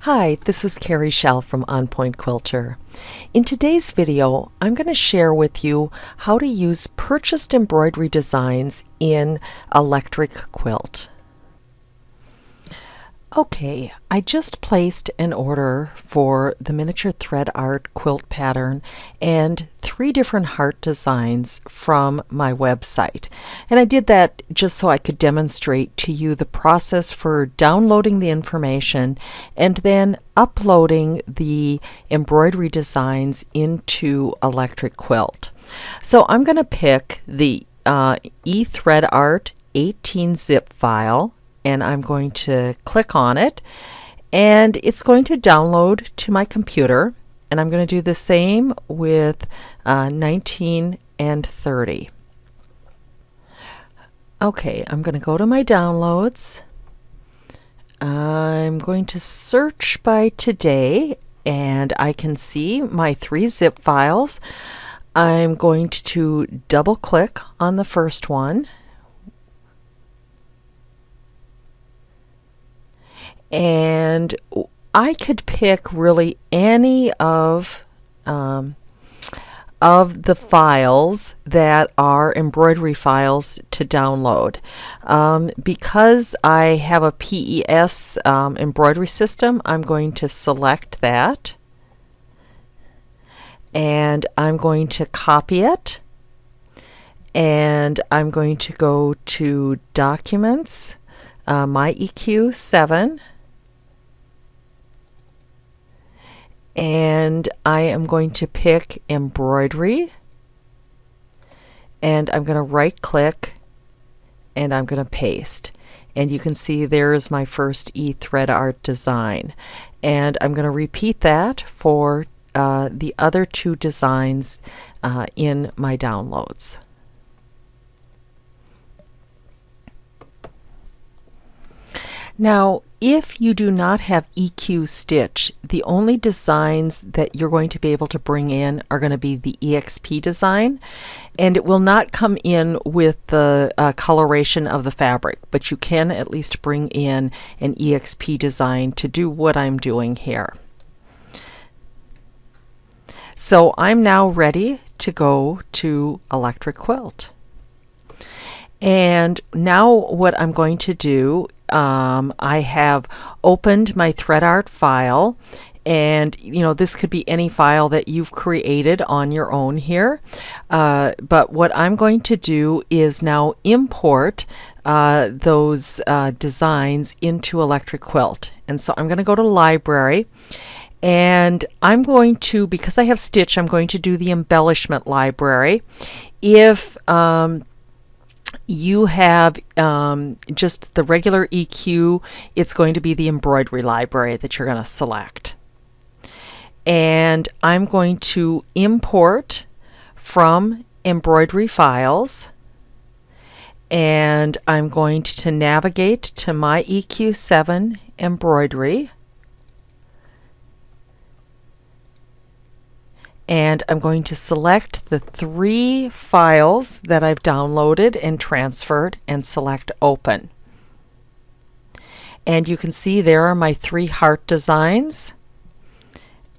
Hi, this is Carrie Schell from On Point Quilter. In today's video, I'm going to share with you how to use purchased embroidery designs in Electric Quilt. Okay, I just placed an order for the miniature thread art quilt pattern and 3 different heart designs from my website. And I did that just so I could demonstrate to you the process for downloading the information and then uploading the embroidery designs into Electric Quilt. So I'm going to pick the Thread Art 18 zip file, and I'm going to click on it, and it's going to download to my computer, and I'm going to do the same with 19 and 30. Okay, I'm going to go to my downloads. I'm going to search by today, and I can see my 3 zip files. I'm going to double click on the first one, and I could pick really any of the files that are embroidery files to download. Because I have a PES embroidery system, I'm going to select that, and I'm going to copy it, and I'm going to go to Documents, my EQ7, and I am going to pick embroidery, and I'm going to right click, and I'm going to paste, and you can see there's my first thread art design, and I'm going to repeat that for the other 2 designs in my downloads. Now, if you do not have EQ Stitch, the only designs that you're going to be able to bring in are going to be the EXP design, and it will not come in with the coloration of the fabric, but you can at least bring in an EXP design to do what I'm doing here. So I'm now ready to go to Electric Quilt. And now what I'm going to do, I have opened my thread art file, and this could be any file that you've created on your own here, but what I'm going to do is now import those designs into Electric Quilt. And so I'm going to go to Library, and I'm going to, because I have Stitch, I'm going to do the embellishment library. If you have just the regular EQ, it's going to be the embroidery library that you're going to select. And I'm going to import from embroidery files, and I'm going to navigate to my EQ7 embroidery, and I'm going to select the 3 files that I've downloaded and transferred and select Open. And you can see there are my 3 heart designs,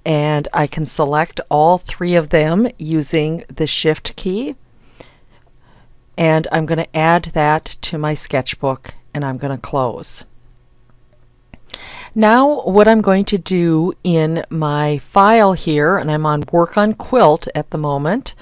and I can select all 3 of them using the Shift key, and I'm going to add that to my sketchbook, and I'm going to close. Now what I'm going to do in my file here, and I'm on Work on Quilt at the moment,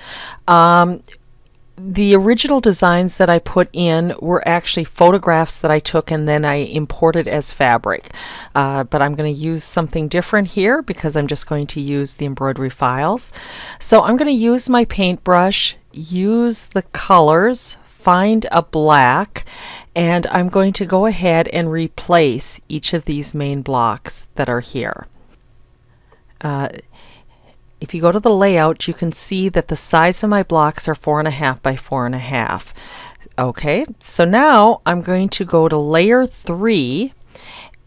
the original designs that I put in were actually photographs that I took and then I imported as fabric. But I'm going to use something different here because I'm just going to use the embroidery files. So I'm going to use my paintbrush, use the colors, find a black, and I'm going to go ahead and replace each of these main blocks that are here. If you go to the layout, you can see that the size of my blocks are 4.5 by 4.5. Okay, so now I'm going to go to layer 3,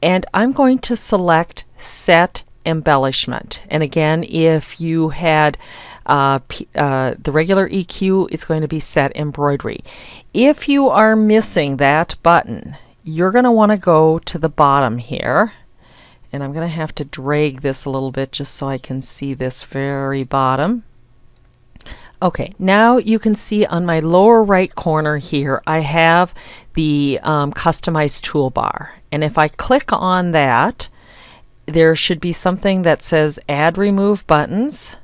and I'm going to select Set Embellishment. And again, if you had the regular EQ, it's going to be Set Embroidery. If you are missing that button, you're going to want to go to the bottom here, And I'm going to have to drag this a little bit just so I can see this very bottom. Okay, now you can see on my lower right corner here I have the customized toolbar, and if I click on that, there should be something that says add remove buttons,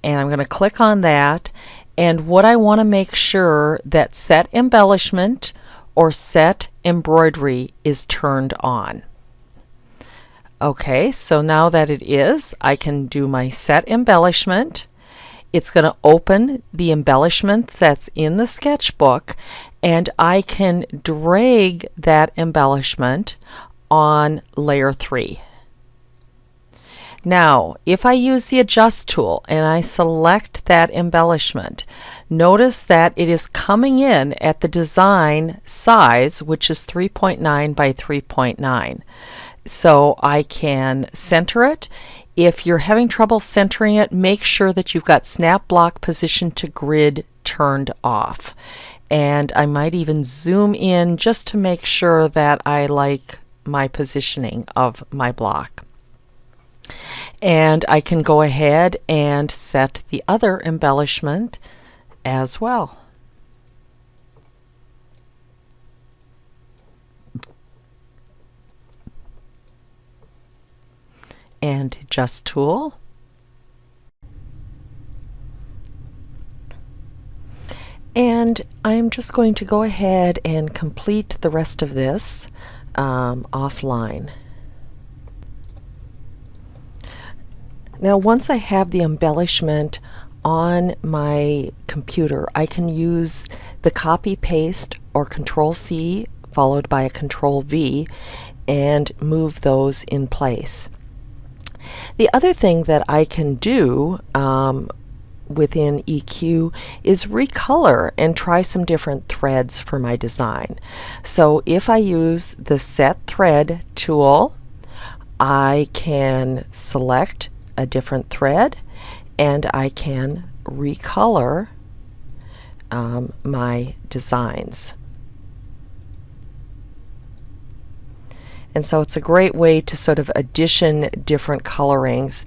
and I'm going to click on that, and what I want to make sure that set embellishment or set embroidery is turned on. Okay, so now that it is, I can do my set embellishment. It's going to open the embellishment that's in the sketchbook, and I can drag that embellishment on layer 3. Now, if I use the adjust tool and I select that embellishment, notice that it is coming in at the design size, which is 3.9 by 3.9. So I can center it. If you're having trouble centering it, make sure that you've got snap block position to grid turned off. And I might even zoom in just to make sure that I like my positioning of my block. And I can go ahead and set the other embellishment as well. And adjust tool. And I'm just going to go ahead and complete the rest of this offline. Now, once I have the embellishment on my computer, I can use the copy paste or Control C followed by a Control V and move those in place. The other thing that I can do within EQ is recolor and try some different threads for my design. So if I use the Set Thread tool, I can select a different thread and I can recolor my designs. And so it's a great way to sort of addition different colorings.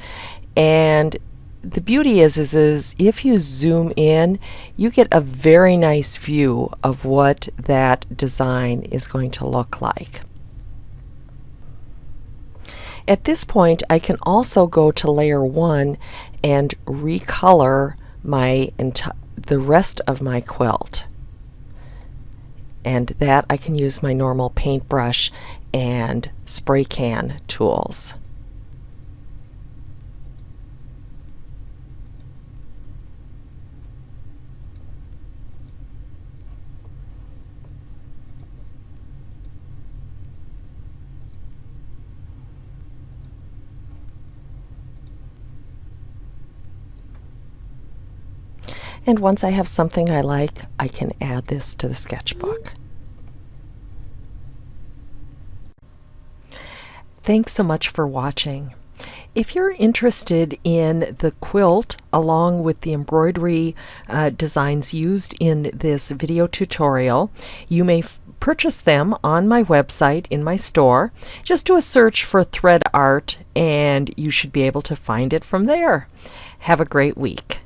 And the beauty is if you zoom in, you get a very nice view of what that design is going to look like. At this point, I can also go to layer 1 and recolor the rest of my quilt. And that I can use my normal paintbrush and spray can tools. And once I have something I like, I can add this to the sketchbook. Thanks so much for watching. If you're interested in the quilt along with the embroidery designs used in this video tutorial, you may purchase them on my website in my store. Just do a search for Thread Art and you should be able to find it from there. Have a great week.